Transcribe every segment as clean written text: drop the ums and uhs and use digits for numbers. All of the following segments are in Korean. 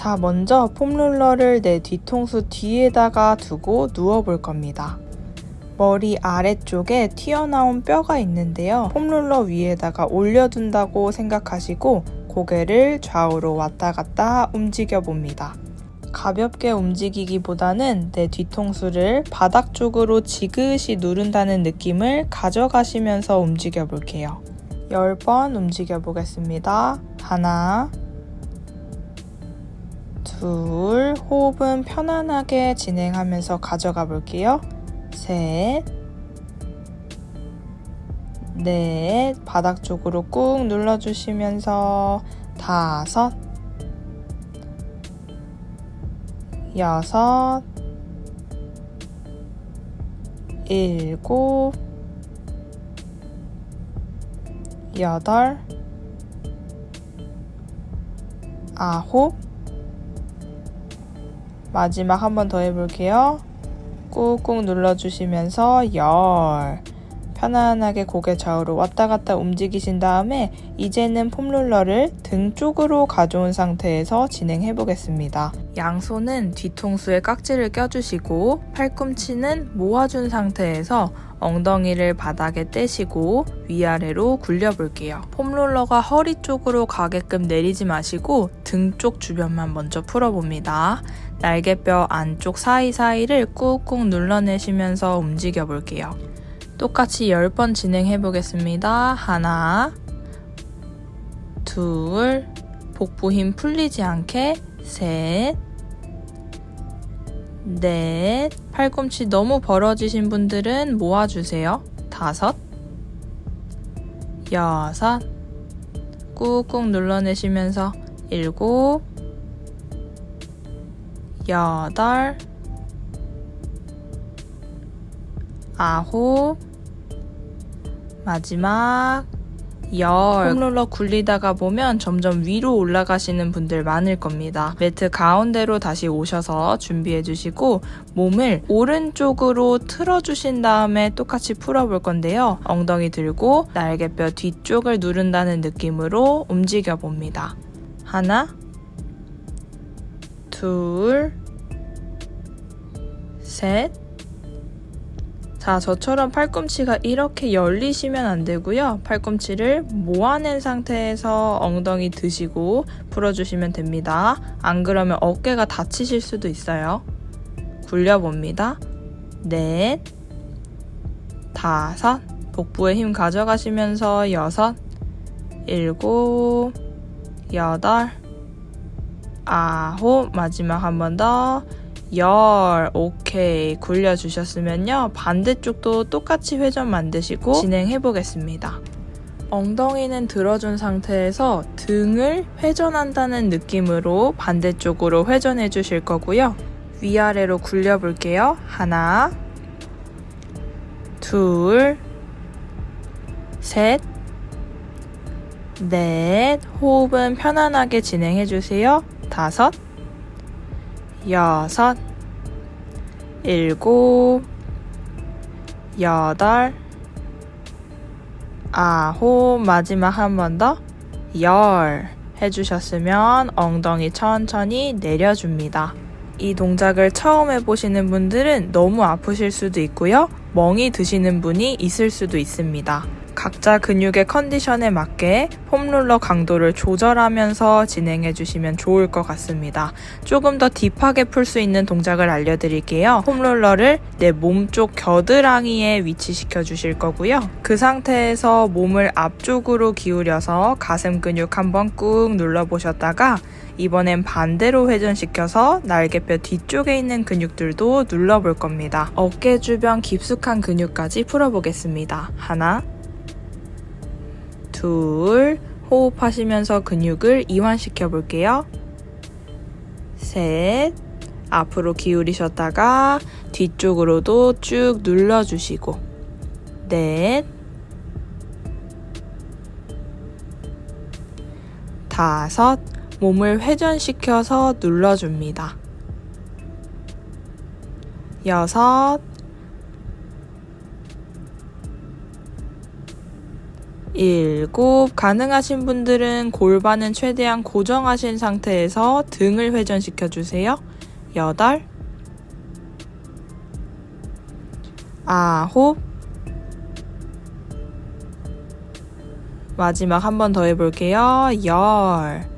자, 먼저 폼롤러를 내 뒤통수 뒤에다가 두고 누워볼 겁니다. 머리 아래쪽에 튀어나온 뼈가 있는데요. 폼롤러 위에다가 올려둔다고 생각하시고 고개를 좌우로 왔다 갔다 움직여 봅니다. 가볍게 움직이기보다는 내 뒤통수를 바닥 쪽으로 지그시 누른다는 느낌을 가져가시면서 움직여 볼게요. 10번 움직여 보겠습니다. 하나, 둘, 호흡은 편안하게 진행하면서 가져가 볼게요. 셋, 넷, 바닥 쪽으로 꾹 눌러주시면서 다섯, 여섯, 일곱, 여덟, 아홉, 마지막 한 번 더 해볼게요. 꾹꾹 눌러주시면서 열. 편안하게 고개 좌우로 왔다 갔다 움직이신 다음에 이제는 폼롤러를 등 쪽으로 가져온 상태에서 진행해 보겠습니다. 양손은 뒤통수에 깍지를 껴주시고 팔꿈치는 모아준 상태에서 엉덩이를 바닥에 떼시고 위아래로 굴려볼게요. 폼롤러가 허리 쪽으로 가게끔 내리지 마시고 등 쪽 주변만 먼저 풀어봅니다. 날개뼈 안쪽 사이사이를 꾹꾹 눌러내시면서 움직여볼게요. 똑같이 10번 진행해 보겠습니다. 하나, 둘, 복부 힘 풀리지 않게, 셋, 넷, 팔꿈치 너무 벌어지신 분들은 모아주세요. 다섯, 여섯, 꾹꾹 눌러내시면서 일곱, 여덟, 아홉, 마지막 열. 폼롤러 굴리다가 보면 점점 위로 올라가시는 분들 많을 겁니다. 매트 가운데로 다시 오셔서 준비해 주시고 몸을 오른쪽으로 틀어 주신 다음에 똑같이 풀어 볼 건데요. 엉덩이 들고 날개뼈 뒤쪽을 누른다는 느낌으로 움직여 봅니다. 하나, 둘, 셋. 자, 저처럼 팔꿈치가 이렇게 열리시면 안 되고요. 팔꿈치를 모아낸 상태에서 엉덩이 드시고 풀어주시면 됩니다. 안 그러면 어깨가 다치실 수도 있어요. 굴려봅니다. 넷, 다섯, 복부에 힘 가져가시면서 여섯, 일곱, 여덟, 아홉, 마지막 한 번 더, 열. 오케이. 굴려주셨으면요. 반대쪽도 똑같이 회전 만드시고 진행해 보겠습니다. 엉덩이는 들어준 상태에서 등을 회전한다는 느낌으로 반대쪽으로 회전해 주실 거고요. 위아래로 굴려 볼게요. 하나, 둘, 셋, 넷. 호흡은 편안하게 진행해 주세요. 다섯, 여섯, 일곱, 여덟, 아홉, 마지막 한 번 더, 열 해주셨으면 엉덩이 천천히 내려줍니다. 이 동작을 처음 해보시는 분들은 너무 아프실 수도 있고요. 멍이 드시는 분이 있을 수도 있습니다. 각자 근육의 컨디션에 맞게 폼롤러 강도를 조절하면서 진행해 주시면 좋을 것 같습니다. 조금 더 딥하게 풀 수 있는 동작을 알려드릴게요. 폼롤러를 내 몸쪽 겨드랑이에 위치시켜 주실 거고요. 그 상태에서 몸을 앞쪽으로 기울여서 가슴 근육 한번 꾹 눌러보셨다가 이번엔 반대로 회전시켜서 날개뼈 뒤쪽에 있는 근육들도 눌러볼 겁니다. 어깨 주변 깊숙한 근육까지 풀어보겠습니다. 하나, 둘, 호흡하시면서 근육을 이완시켜 볼게요. 셋, 앞으로 기울이셨다가 뒤쪽으로도 쭉 눌러주시고 넷, 다섯, 몸을 회전시켜서 눌러줍니다. 여섯, 7. 가능하신 분들은 골반은 최대한 고정하신 상태에서 등을 회전시켜 주세요. 8. 9. 마지막 한 번 더 해볼게요. 10.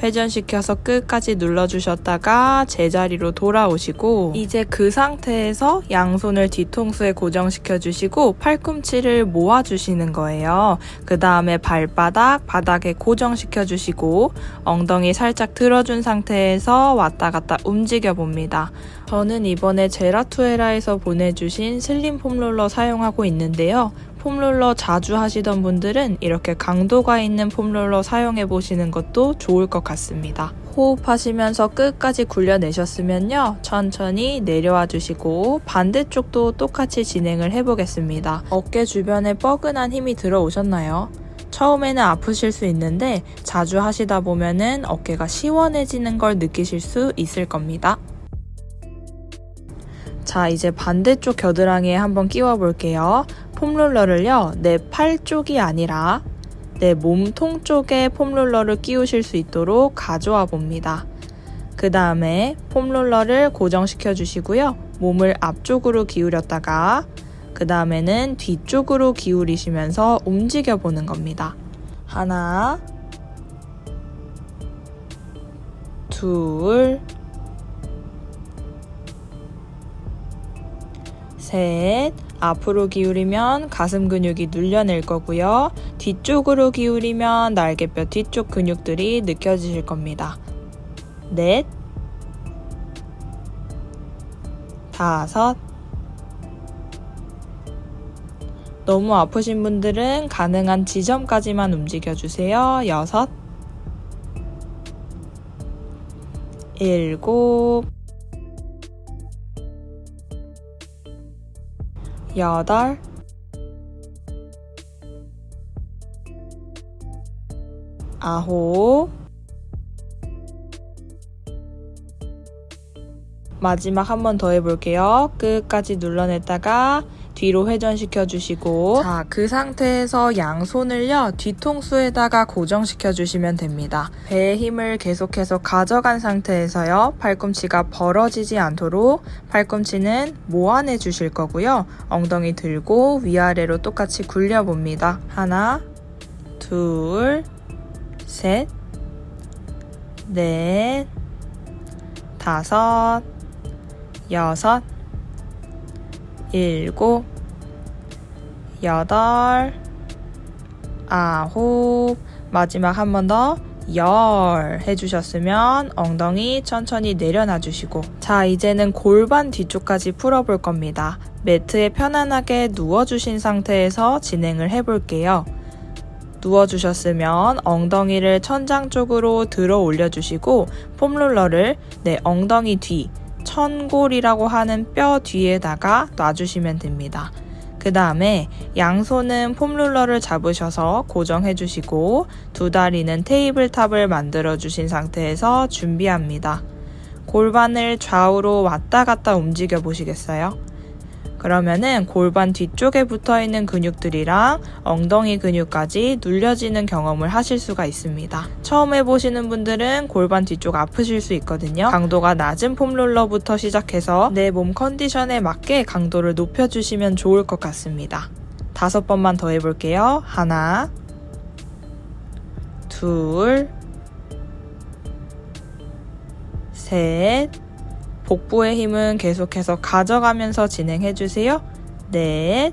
회전시켜서 끝까지 눌러주셨다가 제자리로 돌아오시고 이제 그 상태에서 양손을 뒤통수에 고정시켜 주시고 팔꿈치를 모아주시는 거예요. 그 다음에 발바닥 바닥에 고정시켜 주시고 엉덩이 살짝 들어준 상태에서 왔다 갔다 움직여 봅니다. 저는 이번에 제라투에라에서 보내주신 슬림 폼롤러 사용하고 있는데요. 폼롤러 자주 하시던 분들은 이렇게 강도가 있는 폼롤러 사용해 보시는 것도 좋을 것 같습니다. 호흡하시면서 끝까지 굴려내셨으면요. 천천히 내려와 주시고 반대쪽도 똑같이 진행을 해보겠습니다. 어깨 주변에 뻐근한 힘이 들어오셨나요? 처음에는 아프실 수 있는데 자주 하시다 보면은 어깨가 시원해지는 걸 느끼실 수 있을 겁니다. 자, 이제 반대쪽 겨드랑이에 한번 끼워 볼게요. 폼롤러를요, 내 팔 쪽이 아니라 내 몸통 쪽에 폼롤러를 끼우실 수 있도록 가져와 봅니다. 그 다음에 폼롤러를 고정시켜 주시고요. 몸을 앞쪽으로 기울였다가 그 다음에는 뒤쪽으로 기울이시면서 움직여 보는 겁니다. 하나, 둘, 셋. 앞으로 기울이면 가슴 근육이 눌려낼 거고요. 뒤쪽으로 기울이면 날개뼈 뒤쪽 근육들이 느껴지실 겁니다. 넷, 다섯. 너무 아프신 분들은 가능한 지점까지만 움직여주세요. 6, 7, 8, 9. 마지막 한 번 더 해볼게요. 끝까지 눌러냈다가 뒤로 회전시켜 주시고 자, 그 상태에서 양손을요 뒤통수에다가 고정시켜 주시면 됩니다. 배의 힘을 계속해서 가져간 상태에서요 팔꿈치가 벌어지지 않도록 팔꿈치는 모아내 주실 거고요. 엉덩이 들고 위아래로 똑같이 굴려 봅니다. 하나, 둘, 셋, 넷, 다섯, 여섯, 7, 8, 9. 마지막 한 번 더 10 해주셨으면 엉덩이 천천히 내려놔 주시고 자, 이제는 골반 뒤쪽까지 풀어볼 겁니다. 매트에 편안하게 누워주신 상태에서 진행을 해볼게요. 누워주셨으면 엉덩이를 천장 쪽으로 들어 올려주시고 폼롤러를 내 엉덩이 뒤 천골이라고 하는 뼈 뒤에다가 놔주시면 됩니다. 그 다음에 양손은 폼롤러를 잡으셔서 고정해 주시고 두 다리는 테이블탑을 만들어 주신 상태에서 준비합니다. 골반을 좌우로 왔다 갔다 움직여 보시겠어요? 그러면은 골반 뒤쪽에 붙어있는 근육들이랑 엉덩이 근육까지 눌려지는 경험을 하실 수가 있습니다. 처음 해보시는 분들은 골반 뒤쪽 아프실 수 있거든요. 강도가 낮은 폼롤러부터 시작해서 내 몸 컨디션에 맞게 강도를 높여주시면 좋을 것 같습니다. 5번만 더 해볼게요. 하나, 둘, 셋. 복부의 힘은 계속해서 가져가면서 진행해주세요. 넷.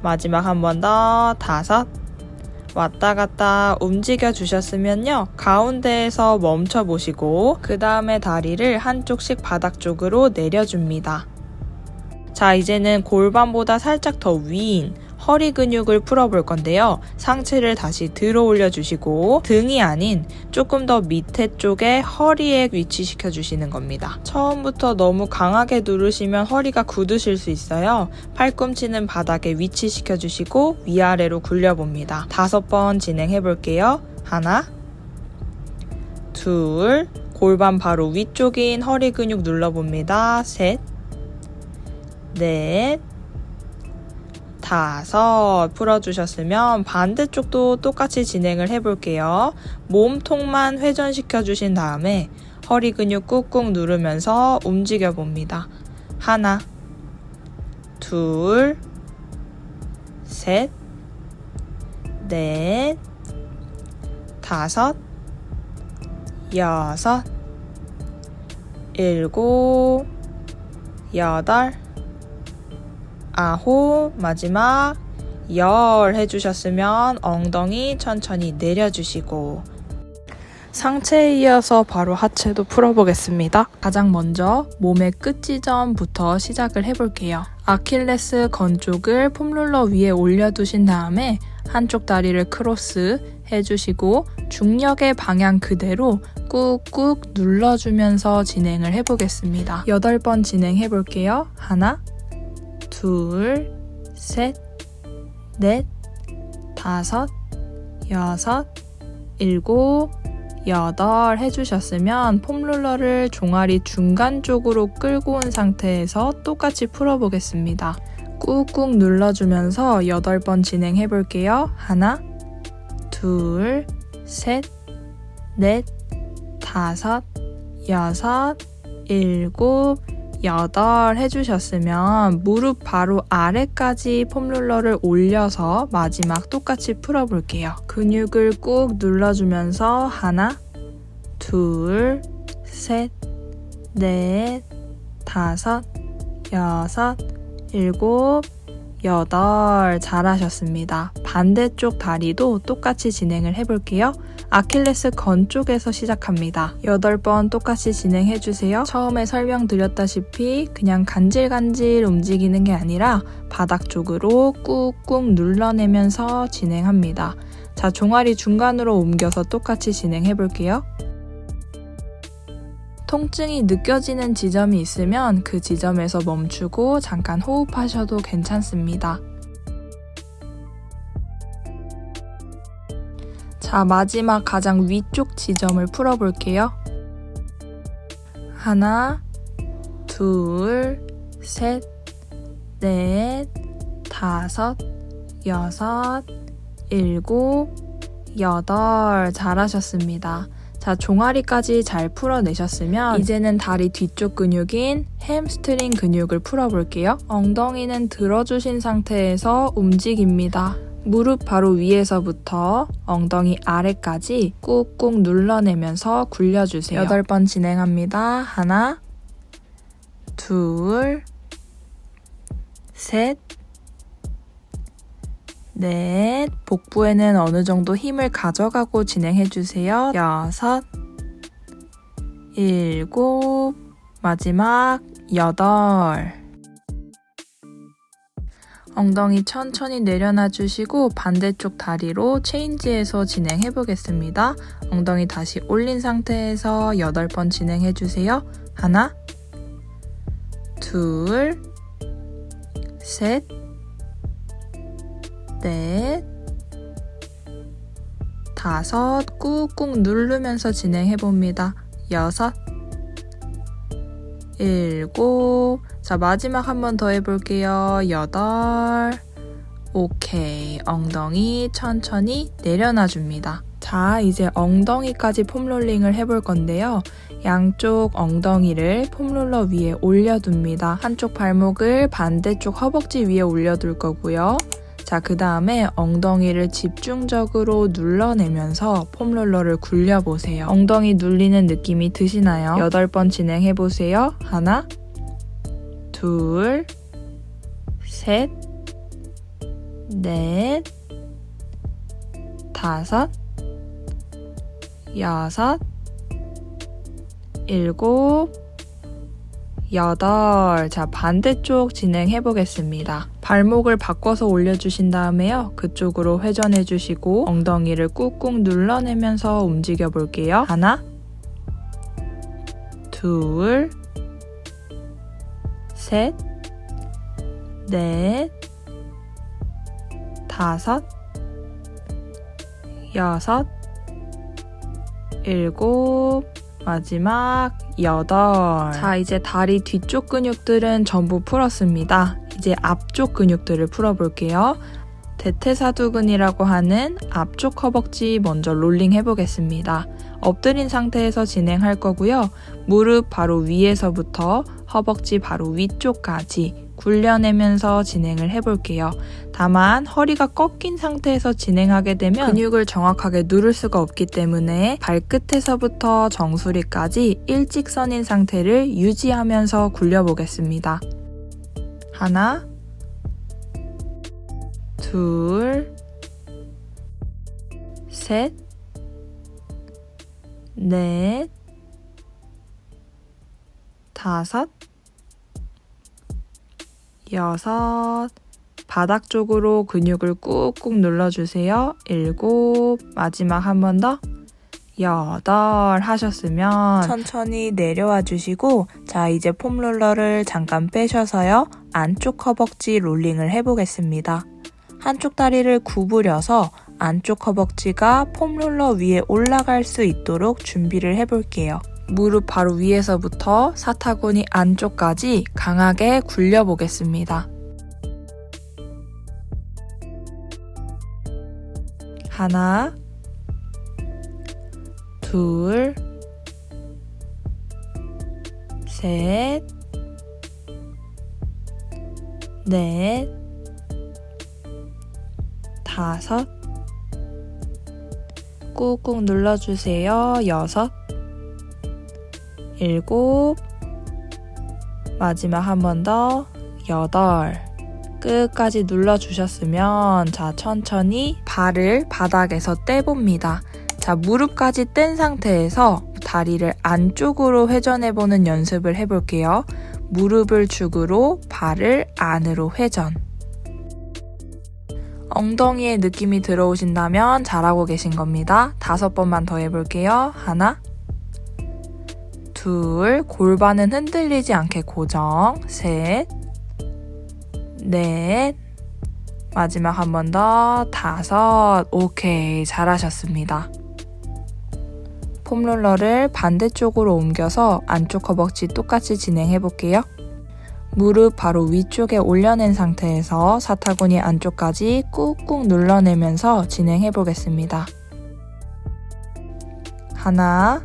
마지막 한 번 더. 5. 왔다 갔다 움직여 주셨으면요. 가운데에서 멈춰 보시고 그 다음에 다리를 한쪽씩 바닥 쪽으로 내려줍니다. 자, 이제는 골반보다 살짝 더 위인 허리 근육을 풀어볼 건데요. 상체를 다시 들어 올려주시고 등이 아닌 조금 더 밑에 쪽에 허리에 위치시켜 주시는 겁니다. 처음부터 너무 강하게 누르시면 허리가 굳으실 수 있어요. 팔꿈치는 바닥에 위치시켜 주시고 위아래로 굴려봅니다. 5번 진행해 볼게요. 하나, 둘, 골반 바로 위쪽인 허리 근육 눌러봅니다. 셋, 넷, 다섯 풀어주셨으면 반대쪽도 똑같이 진행을 해볼게요. 몸통만 회전시켜 주신 다음에 허리 근육 꾹꾹 누르면서 움직여 봅니다. 하나, 둘, 셋, 넷, 다섯, 여섯, 일곱, 여덟, 아홉, 마지막 10 해주셨으면 엉덩이 천천히 내려주시고 상체에 이어서 바로 하체도 풀어보겠습니다. 가장 먼저 몸의 끝 지점부터 시작을 해볼게요. 아킬레스 건 쪽을 폼롤러 위에 올려두신 다음에 한쪽 다리를 크로스 해주시고 중력의 방향 그대로 꾹꾹 눌러주면서 진행을 해보겠습니다. 8번 진행해볼게요. 하나, 둘, 셋, 넷, 다섯, 여섯, 일곱, 여덟 해주셨으면 폼롤러를 종아리 중간 쪽으로 끌고 온 상태에서 똑같이 풀어보겠습니다. 꾹꾹 눌러주면서 8번 진행해볼게요. 하나, 둘, 셋, 넷, 다섯, 여섯, 일곱, 여덟 해주셨으면 무릎 바로 아래까지 폼롤러를 올려서 마지막 똑같이 풀어볼게요. 근육을 꾹 눌러주면서 하나, 둘, 셋, 넷, 다섯, 여섯, 일곱, 여덟 잘하셨습니다. 반대쪽 다리도 똑같이 진행을 해볼게요. 아킬레스 건 쪽에서 시작합니다. 8번 똑같이 진행해주세요. 처음에 설명드렸다시피 그냥 간질간질 움직이는 게 아니라 바닥 쪽으로 꾹꾹 눌러내면서 진행합니다. 자, 종아리 중간으로 옮겨서 똑같이 진행해볼게요. 통증이 느껴지는 지점이 있으면 그 지점에서 멈추고 잠깐 호흡하셔도 괜찮습니다. 자, 마지막 가장 위쪽 지점을 풀어볼게요. 하나, 둘, 셋, 넷, 다섯, 여섯, 일곱, 여덟 잘하셨습니다. 자, 종아리까지 잘 풀어내셨으면 이제는 다리 뒤쪽 근육인 햄스트링 근육을 풀어볼게요. 엉덩이는 들어주신 상태에서 움직입니다. 무릎 바로 위에서부터 엉덩이 아래까지 꾹꾹 눌러내면서 굴려주세요. 8번 진행합니다. 하나, 둘, 셋, 넷, 복부에는 어느 정도 힘을 가져가고 진행해주세요. 여섯, 일곱, 마지막 여덟. 엉덩이 천천히 내려놔 주시고 반대쪽 다리로 체인지해서 진행해 보겠습니다. 엉덩이 다시 올린 상태에서 8번 진행해 주세요. 하나, 둘, 셋, 넷, 다섯, 꾹꾹 누르면서 진행해 봅니다. 여섯, 일곱, 자, 마지막 한 번 더 해볼게요. 여덟, 오케이. 엉덩이 천천히 내려놔 줍니다. 자, 이제 엉덩이까지 폼롤링을 해볼 건데요. 양쪽 엉덩이를 폼롤러 위에 올려둡니다. 한쪽 발목을 반대쪽 허벅지 위에 올려둘 거고요. 자, 그 다음에 엉덩이를 집중적으로 눌러내면서 폼롤러를 굴려보세요. 엉덩이 눌리는 느낌이 드시나요? 8번 진행해보세요. 하나, 둘, 셋, 넷, 다섯, 여섯, 일곱, 여덟. 자, 반대쪽 진행해 보겠습니다. 발목을 바꿔서 올려주신 다음에요. 그쪽으로 회전해 주시고 엉덩이를 꾹꾹 눌러내면서 움직여 볼게요. 하나, 둘, 셋, 넷, 다섯, 여섯, 일곱, 마지막 여덟. 자, 이제 다리 뒤쪽 근육들은 전부 풀었습니다. 이제 앞쪽 근육들을 풀어볼게요. 대퇴사두근이라고 하는 앞쪽 허벅지 먼저 롤링 해보겠습니다. 엎드린 상태에서 진행할 거고요. 무릎 바로 위에서부터 허벅지 바로 위쪽까지 굴려내면서 진행을 해볼게요. 다만 허리가 꺾인 상태에서 진행하게 되면 근육을 정확하게 누를 수가 없기 때문에 발끝에서부터 정수리까지 일직선인 상태를 유지하면서 굴려보겠습니다. 하나, 둘, 셋, 넷, 다섯, 여섯, 바닥 쪽으로 근육을 꾹꾹 눌러주세요. 일곱, 마지막 한 번 더, 여덟 하셨으면 천천히 내려와 주시고 자 이제 폼롤러를 잠깐 빼셔서요. 안쪽 허벅지 롤링을 해보겠습니다. 한쪽 다리를 구부려서 안쪽 허벅지가 폼롤러 위에 올라갈 수 있도록 준비를 해볼게요. 무릎 바로 위에서부터 사타구니 안쪽까지 강하게 굴려보겠습니다. 하나, 둘, 셋, 넷, 다섯, 꾹꾹 눌러주세요. 여섯, 일곱, 마지막 한 번 더, 여덟. 끝까지 눌러주셨으면 자 천천히 발을 바닥에서 떼봅니다. 자 무릎까지 뗀 상태에서 다리를 안쪽으로 회전해보는 연습을 해볼게요. 무릎을 축으로 발을 안으로 회전. 엉덩이에 느낌이 들어오신다면 잘하고 계신 겁니다. 5번만 더 해볼게요. 하나, 둘, 골반은 흔들리지 않게 고정. 셋, 넷, 마지막 한 번 더, 다섯. 오케이, 잘하셨습니다. 폼롤러를 반대쪽으로 옮겨서 안쪽 허벅지 똑같이 진행해볼게요. 무릎 바로 위쪽에 올려낸 상태에서 사타구니 안쪽까지 꾹꾹 눌러내면서 진행해보겠습니다. 하나,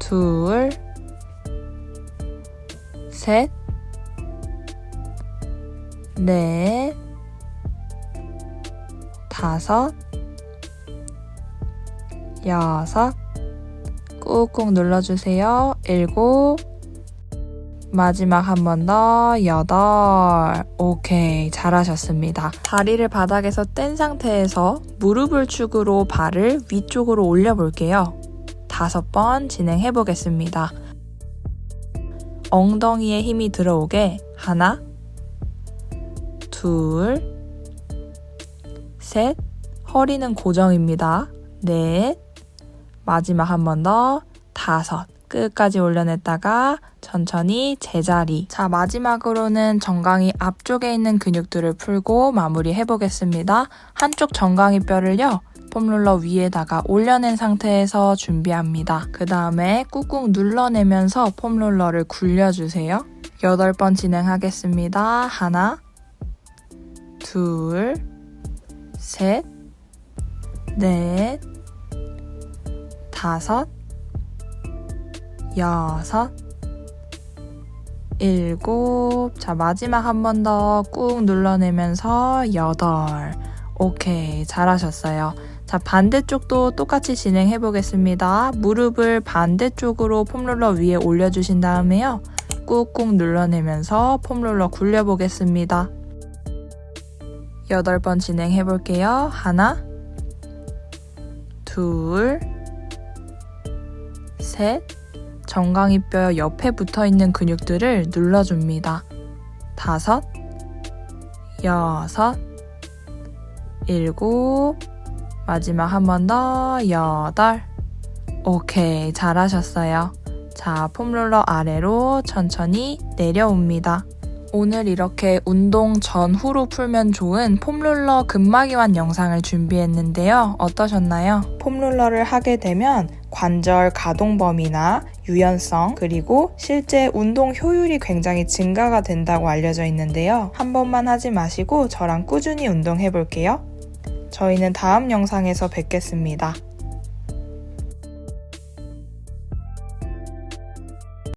둘, 셋, 넷, 다섯, 여섯, 꾹꾹 눌러주세요. 일곱, 마지막 한 번 더, 여덟. 오케이, 잘하셨습니다. 다리를 바닥에서 뗀 상태에서 무릎을 축으로 발을 위쪽으로 올려볼게요. 5번 진행해보겠습니다. 엉덩이에 힘이 들어오게 하나, 둘, 셋, 허리는 고정입니다. 넷, 마지막 한 번 더, 다섯. 끝까지 올려냈다가 천천히 제자리. 자, 마지막으로는 정강이 앞쪽에 있는 근육들을 풀고 마무리 해보겠습니다. 한쪽 정강이 뼈를요, 폼롤러 위에다가 올려낸 상태에서 준비합니다. 그 다음에 꾹꾹 눌러내면서 폼롤러를 굴려주세요. 8번 진행하겠습니다. 하나, 둘, 셋, 넷, 다섯, 여섯, 일곱. 자, 마지막 한 번 더 꾹 눌러내면서 여덟. 오케이, 잘하셨어요. 자, 반대쪽도 똑같이 진행해 보겠습니다. 무릎을 반대쪽으로 폼롤러 위에 올려주신 다음에요. 꾹꾹 눌러내면서 폼롤러 굴려보겠습니다. 8번 진행해 볼게요. 하나, 둘, 셋, 정강이 뼈 옆에 붙어있는 근육들을 눌러줍니다. 다섯, 여섯, 일곱, 마지막 한 번 더, 여덟. 오케이, 잘하셨어요. 자, 폼롤러 아래로 천천히 내려옵니다. 오늘 이렇게 운동 전후로 풀면 좋은 폼롤러 근막이완 영상을 준비했는데요. 어떠셨나요? 폼롤러를 하게 되면 관절 가동 범위나 유연성, 그리고 실제 운동 효율이 굉장히 증가가 된다고 알려져 있는데요. 한 번만 하지 마시고 저랑 꾸준히 운동해 볼게요. 저희는 다음 영상에서 뵙겠습니다.